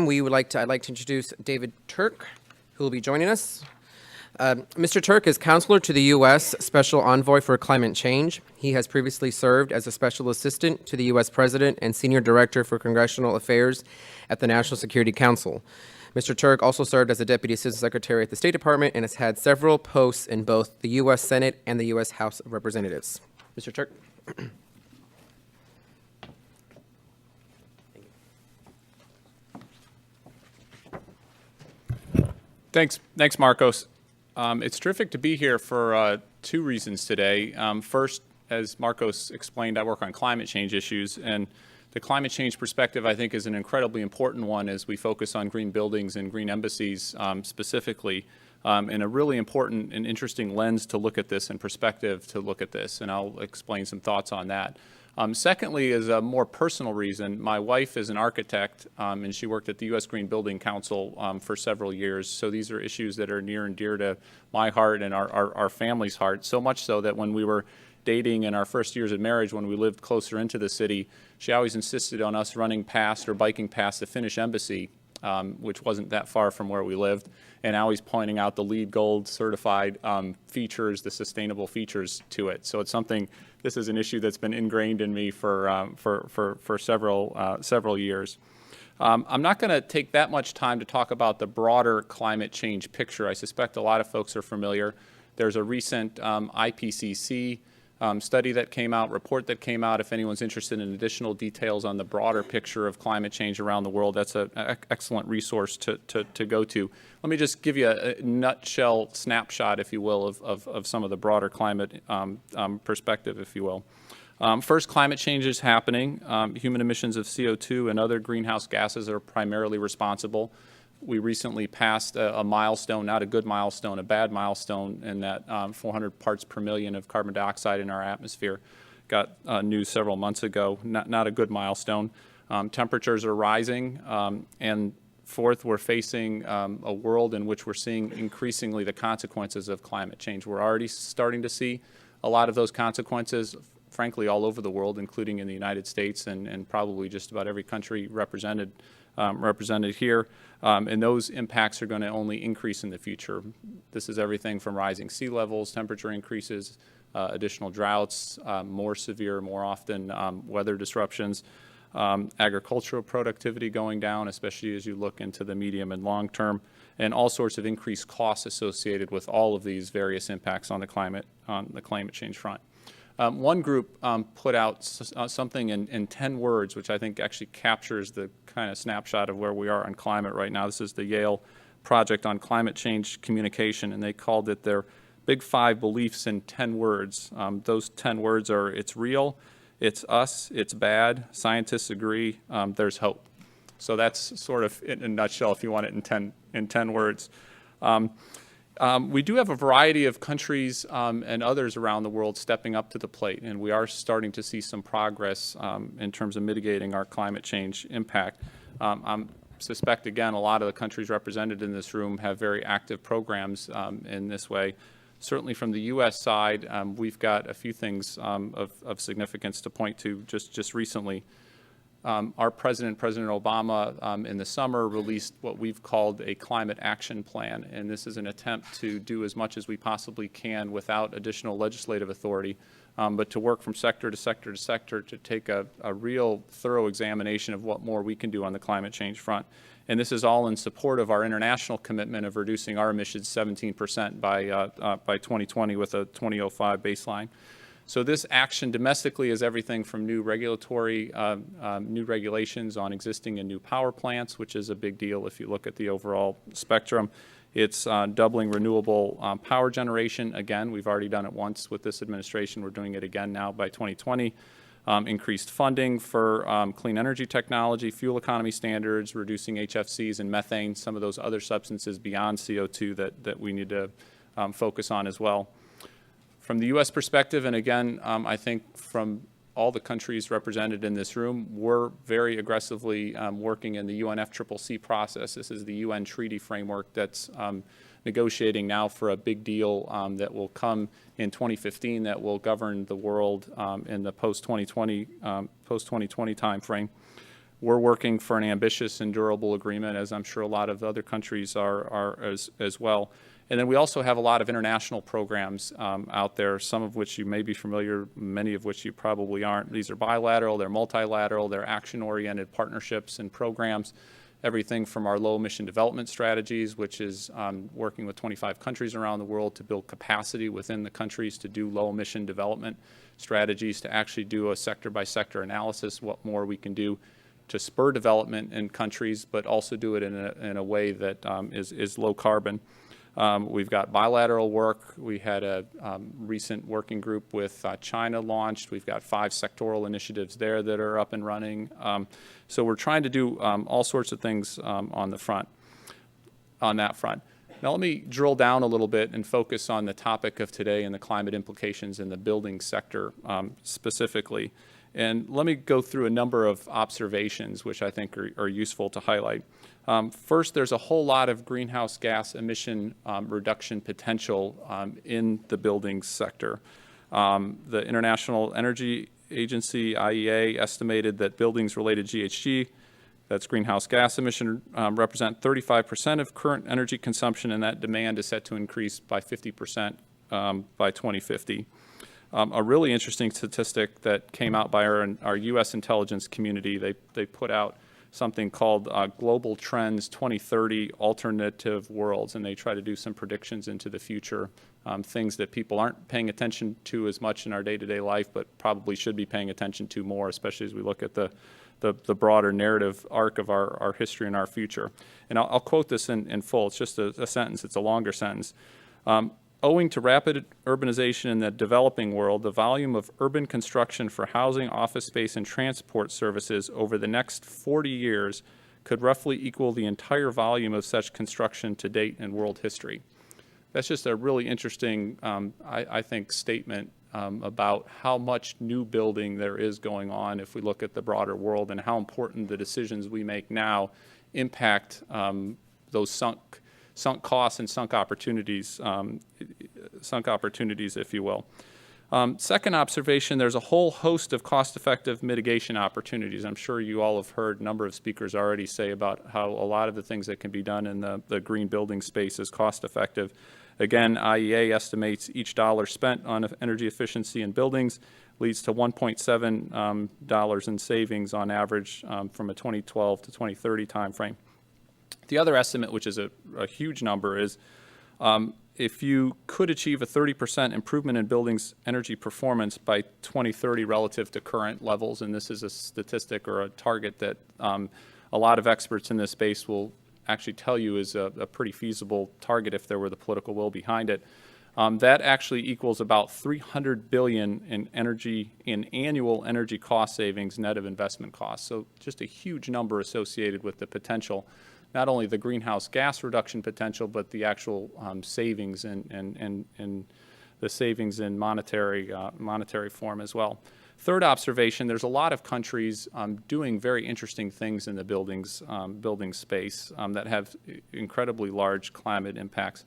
I'd like to introduce David Turk, who will be joining us. Mr. Turk is Counselor to the U.S. Special Envoy for Climate Change. He has previously served as a Special Assistant to the U.S. President and Senior Director for Congressional Affairs at the National Security Council. Mr. Turk also served as a Deputy Assistant Secretary at the State Department and has had several posts in both the U.S. Senate and the U.S. House of Representatives. Mr. Turk. Thanks, Marcos. It's terrific to be here for two reasons today. First, as Marcos explained, I work on climate change issues, and the climate change perspective, I think, is an incredibly important one as we focus on green buildings and green embassies specifically, and a really important and interesting lens to look at this and perspective to look at this, and I'll explain some thoughts on that. Secondly, is a more personal reason. My wife is an architect, and she worked at the U.S. Green Building Council for several years. So these are issues that are near and dear to my heart and our family's heart, so much so that when we were dating in our first years of marriage, when we lived closer into the city, she always insisted on us running past or biking past the Finnish embassy, which wasn't that far from where we lived, and always pointing out the LEED Gold certified features, the sustainable features to it. So it's something. This is an issue that's been ingrained in me for several years. I'm not going to take that much time to talk about the broader climate change picture. I suspect a lot of folks are familiar. There's a recent IPCC study that came out, report that came out. If anyone's interested in additional details on the broader picture of climate change around the world, that's an excellent resource to go to. Let me just give you a nutshell snapshot, if you will, of some of the broader climate perspective, if you will. First, climate change is happening. Human emissions of CO2 and other greenhouse gases are primarily responsible. We recently passed a milestone, not a good milestone, a bad milestone, in that 400 parts per million of carbon dioxide in our atmosphere. Got news several months ago, not a good milestone. Temperatures are rising, and fourth, we're facing a world in which we're seeing increasingly the consequences of climate change. We're already starting to see a lot of those consequences, frankly, all over the world, including in the United States and probably just about every country represented here. And those impacts are going to only increase in the future. This is everything from rising sea levels, temperature increases, additional droughts, more severe, more often weather disruptions, agricultural productivity going down, especially as you look into the medium and long term, and all sorts of increased costs associated with all of these various impacts on the climate change front. One group put out something in 10 words, which I think actually captures the kind of snapshot of where we are on climate right now. This is the Yale Project on Climate Change Communication, and they called it their Big 5 Beliefs in 10 words. Those 10 words are: it's real, it's us, it's bad, scientists agree, there's hope. So that's sort of in a nutshell, if you want it in 10 words. We do have a variety of countries and others around the world stepping up to the plate, and we are starting to see some progress in terms of mitigating our climate change impact. I suspect, again, a lot of the countries represented in this room have very active programs in this way. Certainly from the U.S. side, we've got a few things of significance to point to just recently. Our President Obama, in the summer released what we've called a climate action plan, and this is an attempt to do as much as we possibly can without additional legislative authority, but to work from sector to sector to sector to take a real thorough examination of what more we can do on the climate change front. And this is all in support of our international commitment of reducing our emissions 17% by 2020 with a 2005 baseline. So this action domestically is everything from new regulatory, new regulations on existing and new power plants, which is a big deal if you look at the overall spectrum. It's doubling renewable power generation. Again, we've already done it once with this administration. We're doing it again now by 2020. Increased funding for clean energy technology, fuel economy standards, reducing HFCs and methane, some of those other substances beyond CO2 that we need to focus on as well. From the U.S. perspective, and again, I think from all the countries represented in this room, we're very aggressively working in the UNFCCC process. This is the UN treaty framework that's negotiating now for a big deal that will come in 2015 that will govern the world in the post-2020 timeframe. We're working for an ambitious and durable agreement, as I'm sure a lot of other countries are as well. And then we also have a lot of international programs out there, some of which you may be familiar, many of which you probably aren't. These are bilateral, they're multilateral, they're action-oriented partnerships and programs. Everything from our low-emission development strategies, which is working with 25 countries around the world to build capacity within the countries to do low-emission development strategies, to actually do a sector-by-sector analysis, what more we can do to spur development in countries, but also do it in a way that is low carbon. We've got bilateral work. We had a recent working group with China launched. We've got 5 sectoral initiatives there that are up and running. So we're trying to do all sorts of things on that front. Now let me drill down a little bit and focus on the topic of today and the climate implications in the building sector specifically. And let me go through a number of observations which I think are useful to highlight. First, there's a whole lot of greenhouse gas emission reduction potential in the buildings sector. The International Energy Agency, IEA, estimated that buildings-related GHG, that's greenhouse gas emission, represent 35% of current energy consumption, and that demand is set to increase by 50% by 2050. A really interesting statistic that came out by our U.S. intelligence community, they put out something called Global Trends 2030 Alternative Worlds, and they try to do some predictions into the future, things that people aren't paying attention to as much in our day-to-day life, but probably should be paying attention to more, especially as we look at the broader narrative arc of our history and our future. And I'll quote this in full. It's just a sentence. It's a longer sentence. Owing to rapid urbanization in the developing world, the volume of urban construction for housing, office space, and transport services over the next 40 years could roughly equal the entire volume of such construction to date in world history. That's just a really interesting, I think, statement about how much new building there is going on if we look at the broader world, and how important the decisions we make now impact those sunk costs and sunk opportunities, if you will. Second observation, there's a whole host of cost-effective mitigation opportunities. I'm sure you all have heard a number of speakers already say about how a lot of the things that can be done in the green building space is cost-effective. Again, IEA estimates each dollar spent on energy efficiency in buildings leads to $1.7 in savings on average from a 2012 to 2030 timeframe. The other estimate, which is a huge number, is if you could achieve a 30% improvement in buildings' energy performance by 2030 relative to current levels, and this is a statistic or a target that a lot of experts in this space will actually tell you is a pretty feasible target if there were the political will behind it. That actually equals about $300 billion in annual energy cost savings net of investment costs. So just a huge number associated with the potential, not only the greenhouse gas reduction potential, but the actual savings and the savings in monetary form as well. Third observation, there's a lot of countries doing very interesting things in the building space that have incredibly large climate impacts.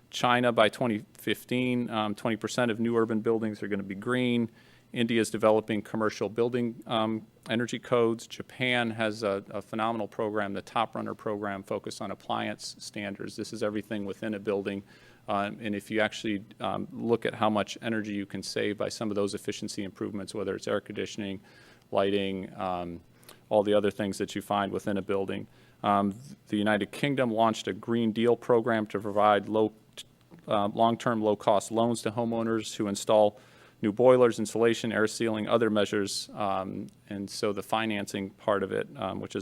China, by 2015, 20% of new urban buildings are going to be green. India is developing commercial building energy codes. Japan has a phenomenal program, the Top Runner program, focused on appliance standards. This is everything within a building. And if you actually look at how much energy you can save by some of those efficiency improvements, whether it's air conditioning, lighting, all the other things that you find within a building. The United Kingdom launched a Green Deal program to provide long-term low-cost loans to homeowners who install new boilers, insulation, air sealing, other measures, and so the financing part of it, which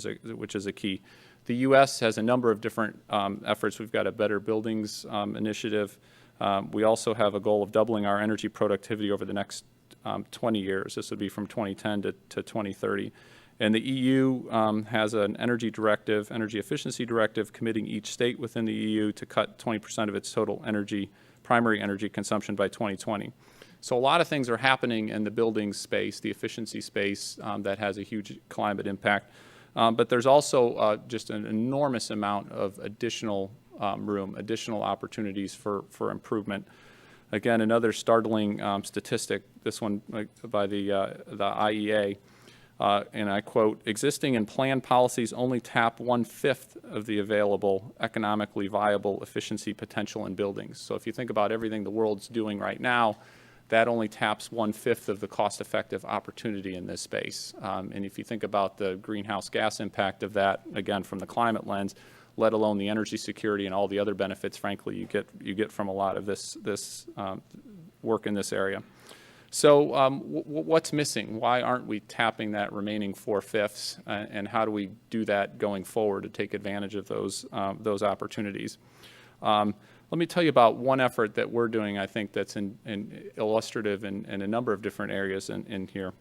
is a key. The U.S. has a number of different efforts. We've got a Better Buildings initiative. We also have a goal of doubling our energy productivity over the next 20 years. This would be from 2010 to 2030. And the EU has an energy efficiency directive, committing each state within the EU to cut 20% of its total primary energy consumption by 2020. So a lot of things are happening in the building space, the efficiency space, that has a huge climate impact. But there's also just an enormous amount of additional room, additional opportunities for improvement. Again, another startling statistic, this one by the IEA. and I quote, "Existing and planned policies only tap 1/5 of the available economically viable efficiency potential in buildings." So if you think about everything the world's doing right now, that only taps 1/5 of the cost-effective opportunity in this space. And if you think about the greenhouse gas impact of that, again, from the climate lens, let alone the energy security and all the other benefits, frankly, you get from a lot of this work in this area. So what's missing? Why aren't we tapping that remaining 4/5? And how do we do that going forward to take advantage of those opportunities? Let me tell you about one effort that we're doing, I think, that's illustrative in a number of different areas in here.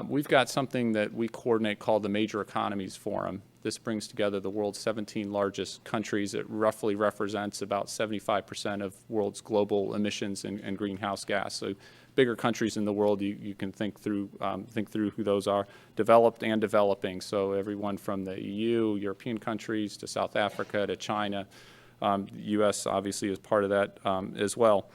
We've got something that we coordinate called the Major Economies Forum. This brings together the world's 17 largest countries. It roughly represents about 75% of world's global emissions and greenhouse gas. So bigger countries in the world, you can think through who those are, developed and developing. So everyone from the EU, European countries, to South Africa, to China. The U.S. obviously is part of that as well.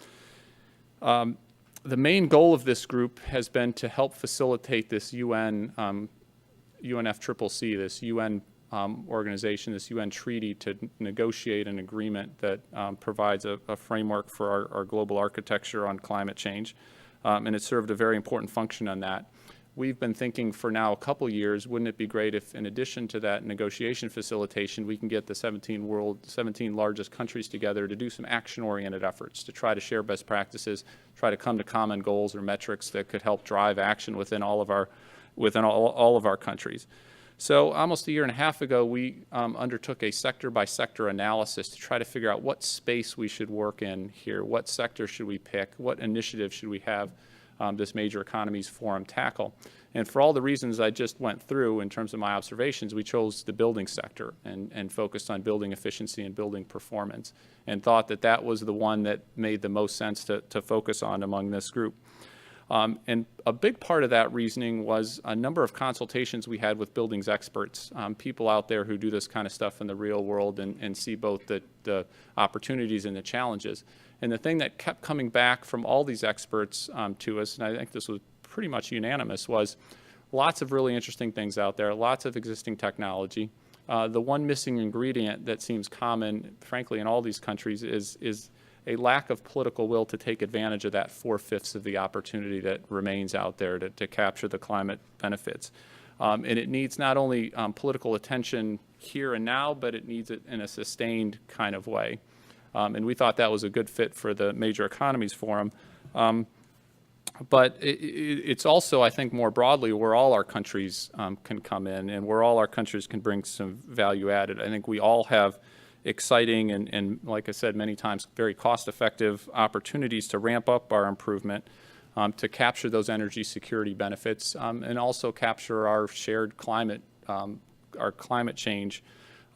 The main goal of this group has been to help facilitate this UNFCCC, this UN organization, this UN treaty, to negotiate an agreement that provides a framework for our global architecture on climate change. And it served a very important function on that. We've been thinking for now a couple years, wouldn't it be great if in addition to that negotiation facilitation, we can get the 17 largest countries together to do some action-oriented efforts, to try to share best practices, try to come to common goals or metrics that could help drive action within all of our countries. So almost a year and a half ago, we undertook a sector-by-sector analysis to try to figure out what space we should work in here, what sector should we pick, what initiative should we have this Major Economies Forum tackle. And for all the reasons I just went through in terms of my observations, we chose the building sector and focused on building efficiency and building performance, and thought that that was the one that made the most sense to focus on among this group. And a big part of that reasoning was a number of consultations we had with buildings experts, people out there who do this kind of stuff in the real world and see both the opportunities and the challenges. And the thing that kept coming back from all these experts to us, and I think this was pretty much unanimous, was lots of really interesting things out there, lots of existing technology. The one missing ingredient that seems common, frankly, in all these countries is a lack of political will to take advantage of that 4/5 of the opportunity that remains out there to capture the climate benefits. And it needs not only political attention here and now, but it needs it in a sustained kind of way. And we thought that was a good fit for the Major Economies Forum. But it's also, I think, more broadly where all our countries can come in and where all our countries can bring some value added. I think we all have exciting and, like I said many times, very cost-effective opportunities to ramp up our improvement, to capture those energy security benefits, and also capture our shared climate change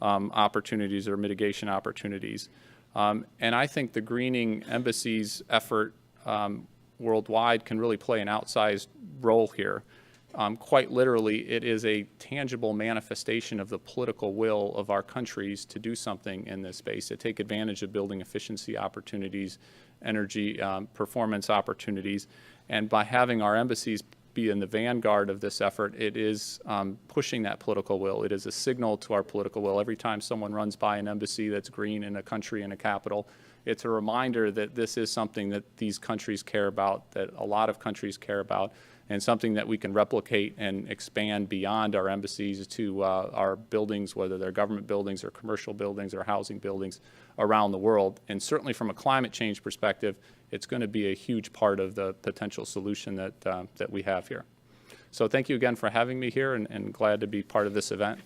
opportunities or mitigation opportunities. And I think the greening embassies effort worldwide can really play an outsized role here. Quite literally, it is a tangible manifestation of the political will of our countries to do something in this space, to take advantage of building efficiency opportunities, energy performance opportunities. And by having our embassies be in the vanguard of this effort, it is pushing that political will. It is a signal to our political will. Every time someone runs by an embassy that's green in a country, in a capital, it's a reminder that this is something that these countries care about, that a lot of countries care about, and something that we can replicate and expand beyond our embassies to our buildings, whether they're government buildings or commercial buildings or housing buildings around the world. And certainly from a climate change perspective, it's going to be a huge part of the potential solution that we have here. So thank you again for having me here, and glad to be part of this event.